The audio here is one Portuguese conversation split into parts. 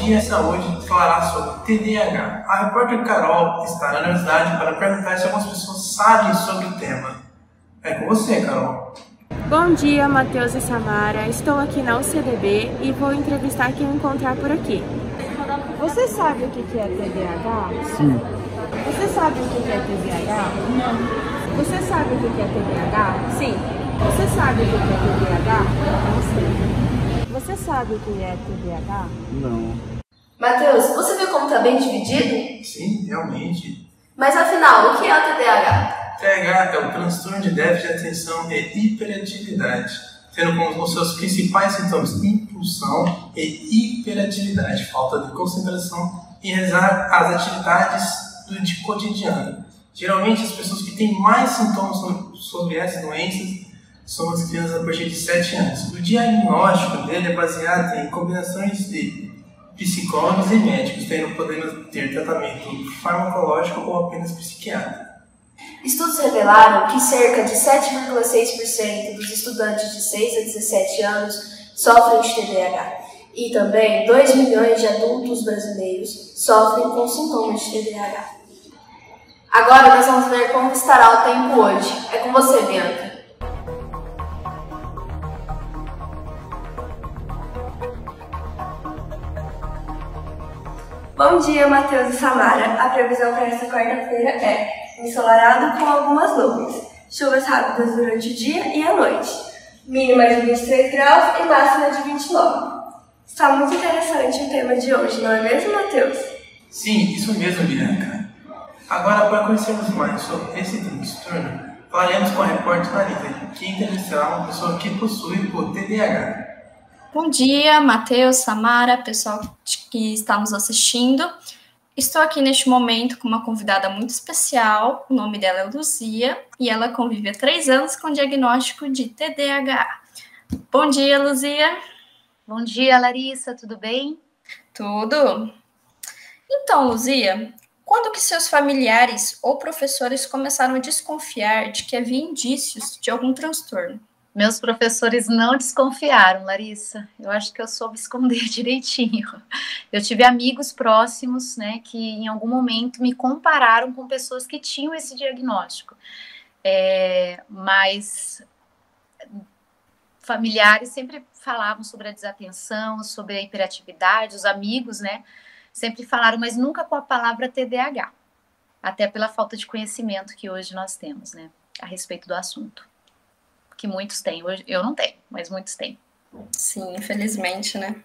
Dia Saúde falará sobre TDAH. A repórter Carol está na universidade para perguntar se algumas pessoas sabem sobre o tema. É com você, Carol. Bom dia, Matheus e Samara. Estou aqui na UCDB e vou entrevistar quem encontrar por aqui. Você sabe o que é TDAH? Sim. Você sabe o que é TDAH? Não. Você sabe o que é TDAH? Sim. Você sabe o que é TDAH? Não sei. Você sabe o que é TDAH? Não. Matheus, você viu como está bem dividido? Sim, realmente. Mas afinal, o que é o TDAH? TDAH é o transtorno de déficit de atenção e hiperatividade, tendo como os seus principais sintomas impulsão e hiperatividade, falta de concentração em realizar as atividades do cotidiano. Geralmente, as pessoas que têm mais sintomas sobre essas doenças são as crianças a partir de 7 anos. O diagnóstico dele é baseado em combinações de psicólogos e médicos, podendo ter tratamento farmacológico ou apenas psiquiátrico. Estudos revelaram que cerca de 7,6% dos estudantes de 6 a 17 anos sofrem de TDAH. E também 2 milhões de adultos brasileiros sofrem com sintomas de TDAH. Agora nós vamos ver como estará o tempo hoje. É com você, Bianca. Bom dia, Matheus e Samara. A previsão para esta quarta-feira é ensolarado com algumas nuvens, chuvas rápidas durante o dia e a noite, mínima de 23 graus e máxima de 29. Está muito interessante o tema de hoje, não é mesmo, Matheus? Sim, isso mesmo, Bianca. Agora, para conhecermos mais sobre esse transtorno, falaremos com a repórter Larissa, que entrevistará uma pessoa que possui o TDAH. Bom dia, Matheus, Samara, pessoal que está nos assistindo. Estou aqui neste momento com uma convidada muito especial, o nome dela é Luzia, e ela convive há 3 anos com diagnóstico de TDAH. Bom dia, Luzia. Bom dia, Larissa, tudo bem? Tudo. Então, Luzia, quando que seus familiares ou professores começaram a desconfiar de que havia indícios de algum transtorno? Meus professores não desconfiaram, Larissa. Eu acho que eu soube esconder direitinho. Eu tive amigos próximos, né, que em algum momento me compararam com pessoas que tinham esse diagnóstico. Mas familiares sempre falavam sobre a desatenção, sobre a hiperatividade, os amigos, né, sempre falaram, mas nunca com a palavra TDAH. Até pela falta de conhecimento que hoje nós temos, né, a respeito do assunto. Que muitos têm, eu não tenho, mas muitos têm. Sim, infelizmente, né?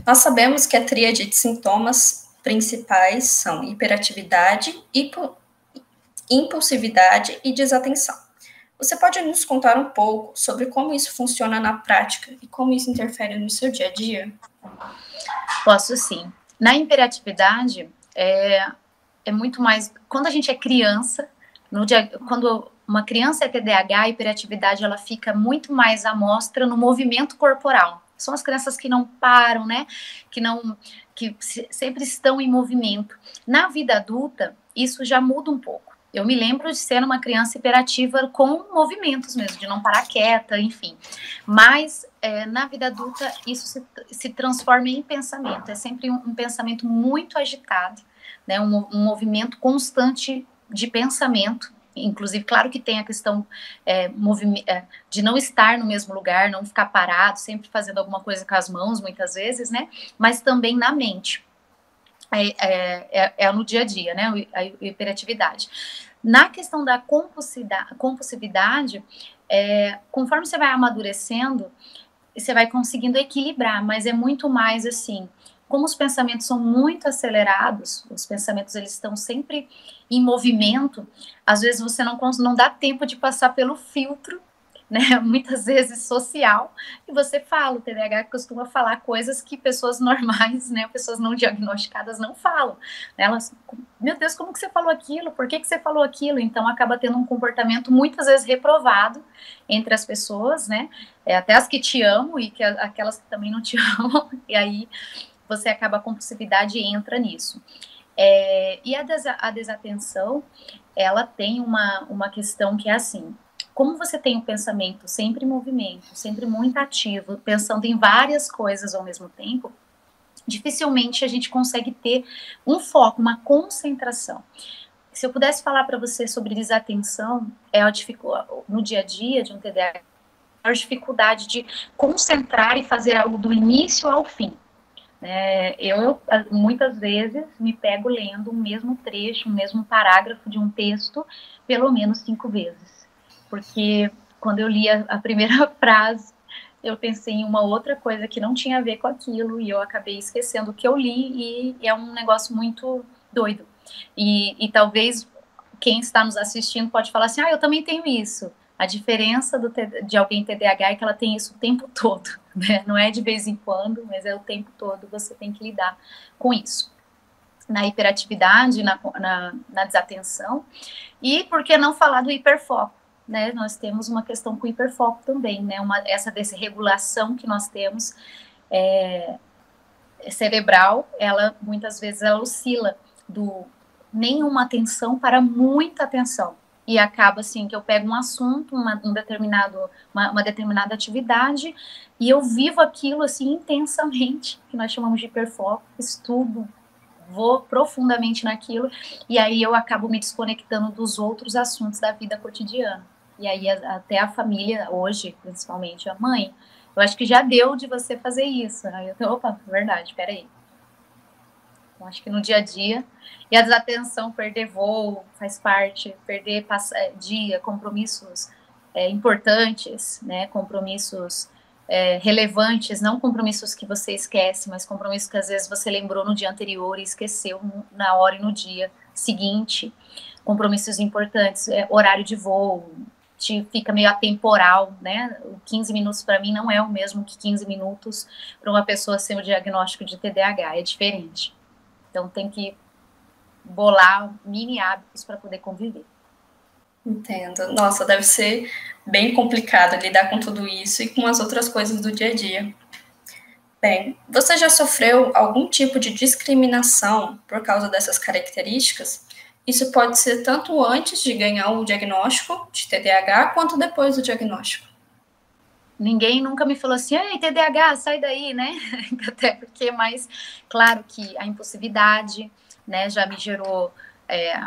Nós sabemos que a tríade de sintomas principais são hiperatividade, impulsividade e desatenção. Você pode nos contar um pouco sobre como isso funciona na prática e como isso interfere no seu dia a dia? Posso sim. Na hiperatividade, é muito mais... Quando a gente é criança, quando uma criança é TDAH, a hiperatividade ela fica muito mais à mostra no movimento corporal. São as crianças que não param, né? Que sempre estão em movimento. Na vida adulta, isso já muda um pouco. Eu me lembro de ser uma criança hiperativa com movimentos mesmo, de não parar quieta, enfim. Mas na vida adulta, isso se transforma em pensamento. É sempre um pensamento muito agitado, né? Um movimento constante de pensamento. Inclusive, claro que tem a questão de não estar no mesmo lugar, não ficar parado, sempre fazendo alguma coisa com as mãos, muitas vezes, né? Mas também na mente. No dia a dia, né? A hiperatividade. Na questão da compulsividade, conforme você vai amadurecendo, você vai conseguindo equilibrar, mas é muito mais assim... Como os pensamentos são muito acelerados, os pensamentos eles estão sempre em movimento, às vezes você não dá tempo de passar pelo filtro, né, muitas vezes social, e você fala, o TDAH costuma falar coisas que pessoas normais, né, pessoas não diagnosticadas não falam, né, elas, meu Deus, como que você falou aquilo, por que você falou aquilo, então acaba tendo um comportamento muitas vezes reprovado entre as pessoas, né, até as que te amam e aquelas que também não te amam, e aí você acaba, a compulsividade entra nisso. E a desatenção, ela tem uma questão que é assim, como você tem um pensamento sempre em movimento, sempre muito ativo, pensando em várias coisas ao mesmo tempo, dificilmente a gente consegue ter um foco, uma concentração. Se eu pudesse falar para você sobre desatenção, no dia a dia de um TDAH, a dificuldade de concentrar e fazer algo do início ao fim. Eu muitas vezes me pego lendo o mesmo trecho, o mesmo parágrafo de um texto, pelo menos 5 vezes. Porque quando eu li a primeira frase, eu pensei em uma outra coisa que não tinha a ver com aquilo, e eu acabei esquecendo o que eu li, e é um negócio muito doido. E talvez quem está nos assistindo pode falar assim, eu também tenho isso. A diferença de alguém TDAH é que ela tem isso o tempo todo, né? Não é de vez em quando, mas é o tempo todo, você tem que lidar com isso. Na hiperatividade, na desatenção, e por que não falar do hiperfoco? Né? Nós temos uma questão com o hiperfoco também, né? Essa desregulação que nós temos cerebral, muitas vezes ela oscila do nenhuma atenção para muita atenção. E acaba assim, que eu pego um assunto, uma determinada atividade, e eu vivo aquilo assim intensamente, que nós chamamos de hiperfoco, estudo, vou profundamente naquilo, e aí eu acabo me desconectando dos outros assuntos da vida cotidiana. E aí até a família, hoje, principalmente a mãe, eu acho que já deu de você fazer isso. Aí eu opa, verdade, peraí. Então, acho que no dia a dia, e a desatenção, perder voo, faz parte, perder dia, compromissos importantes, né, compromissos relevantes, não compromissos que você esquece, mas compromissos que às vezes você lembrou no dia anterior e esqueceu na hora e no dia seguinte, compromissos importantes, horário de voo, fica meio atemporal, né? 15 minutos para mim não é o mesmo que 15 minutos para uma pessoa sem o diagnóstico de TDAH, é diferente. Então tem que bolar mini hábitos para poder conviver. Entendo. Nossa, deve ser bem complicado lidar com tudo isso e com as outras coisas do dia a dia. Bem, você já sofreu algum tipo de discriminação por causa dessas características? Isso pode ser tanto antes de ganhar o diagnóstico de TDAH, quanto depois do diagnóstico. Ninguém nunca me falou assim, ei, TDAH, sai daí, né? Até porque, mas claro que a impulsividade, né, já me gerou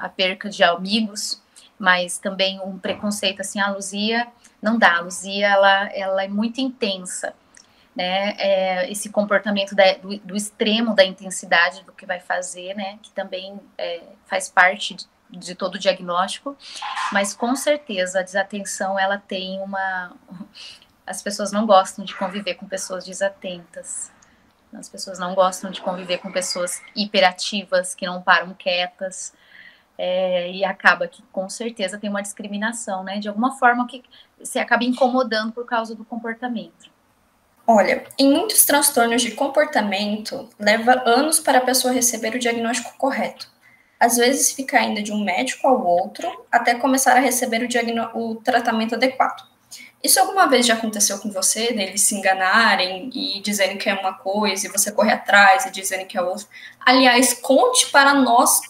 a perca de amigos, mas também um preconceito, assim, a Luzia, não dá, a Luzia, ela é muito intensa, né, esse comportamento do extremo da intensidade do que vai fazer, né, que também faz parte de todo o diagnóstico, mas com certeza a desatenção, ela tem as pessoas não gostam de conviver com pessoas desatentas, as pessoas não gostam de conviver com pessoas hiperativas, que não param quietas, e acaba que com certeza tem uma discriminação, né, de alguma forma que se acaba incomodando por causa do comportamento. Olha, em muitos transtornos de comportamento, leva anos para a pessoa receber o diagnóstico correto. Às vezes fica ainda de um médico ao outro, até começar a receber o tratamento adequado. Isso alguma vez já aconteceu com você, deles se enganarem e dizerem que é uma coisa, e você corre atrás e dizerem que é outra? Aliás, conte para nós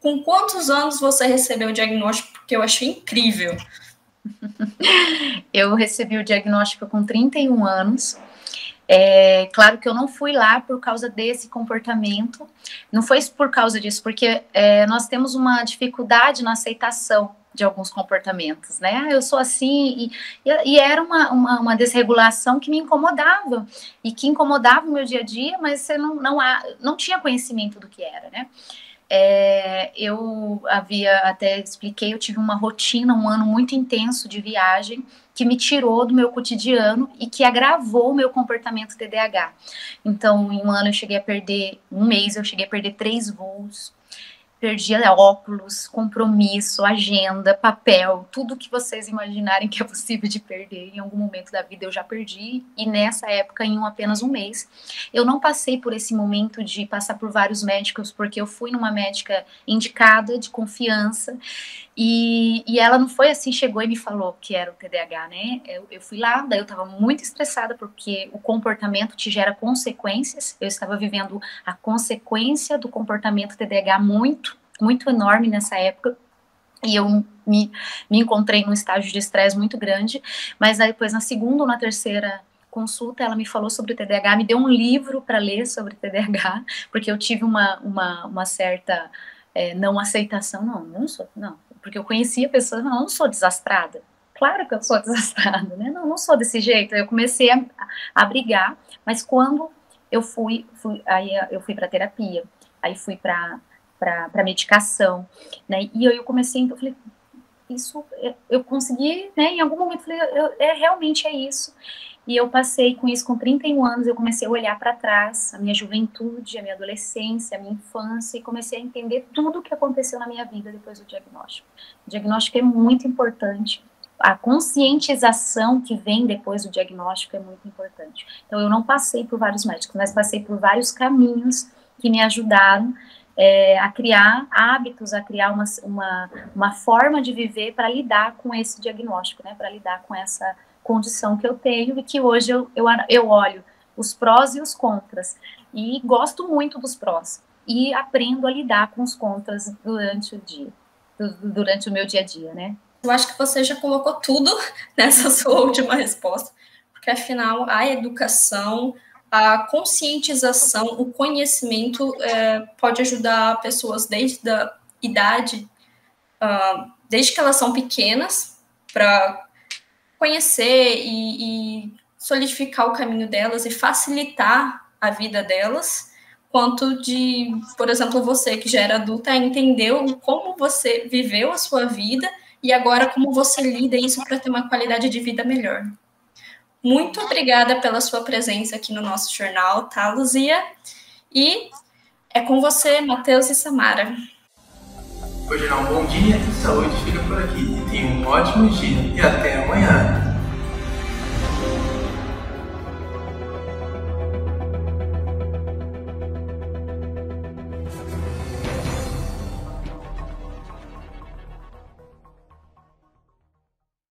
com quantos anos você recebeu o diagnóstico, porque eu achei incrível. Eu recebi o diagnóstico com 31 anos. Claro que eu não fui lá por causa desse comportamento, não foi por causa disso, porque nós temos uma dificuldade na aceitação de alguns comportamentos, né? Eu sou assim, e era uma desregulação que me incomodava, e que incomodava o meu dia a dia, mas você não tinha conhecimento do que era, né? Eu até expliquei, eu tive uma rotina, um ano muito intenso de viagem, que me tirou do meu cotidiano e que agravou o meu comportamento TDAH. Então, em um ano eu cheguei a perder, um mês eu cheguei a perder 3 voos, perdi óculos, compromisso, agenda, papel, tudo que vocês imaginarem que é possível de perder, em algum momento da vida eu já perdi, e nessa época, em apenas um mês. Eu não passei por esse momento de passar por vários médicos, porque eu fui numa médica indicada, de confiança, e ela não foi assim, chegou e me falou que era o TDAH, né? Eu fui lá, daí eu estava muito estressada, porque o comportamento te gera consequências, eu estava vivendo a consequência do comportamento TDAH muito enorme nessa época, e eu me encontrei num estágio de estresse muito grande, mas aí depois na segunda ou na terceira consulta, ela me falou sobre o TDAH, me deu um livro para ler sobre TDAH, porque eu tive uma certa não aceitação, não sou, não, porque eu conhecia pessoas, não sou desastrada, claro que eu sou desastrada, né, não sou desse jeito, eu comecei a brigar, mas quando eu fui para terapia, aí fui para medicação, né, e eu comecei, então eu falei, isso, eu consegui, né, em algum momento, falei, realmente é isso, e eu passei com isso com 31 anos, eu comecei a olhar para trás, a minha juventude, a minha adolescência, a minha infância, e comecei a entender tudo o que aconteceu na minha vida depois do diagnóstico. O diagnóstico é muito importante, a conscientização que vem depois do diagnóstico é muito importante. Então, eu não passei por vários médicos, mas passei por vários caminhos que me ajudaram a criar hábitos, a criar uma forma de viver para lidar com esse diagnóstico, né, para lidar com essa condição que eu tenho e que hoje eu olho os prós e os contras e gosto muito dos prós e aprendo a lidar com os contras durante o dia, durante o meu dia a dia, né. Eu acho que você já colocou tudo nessa sua última resposta, porque afinal a educação, a conscientização, o conhecimento pode ajudar pessoas desde a idade, desde que elas são pequenas, para conhecer e solidificar o caminho delas e facilitar a vida delas, quanto de, por exemplo, você que já era adulta, entendeu como você viveu a sua vida e agora como você lida isso para ter uma qualidade de vida melhor. Muito obrigada pela sua presença aqui no nosso jornal, tá, Luzia? E é com você, Matheus e Samara. O Jornal Bom Dia e Saúde fica por aqui. Tenha um ótimo dia e até amanhã.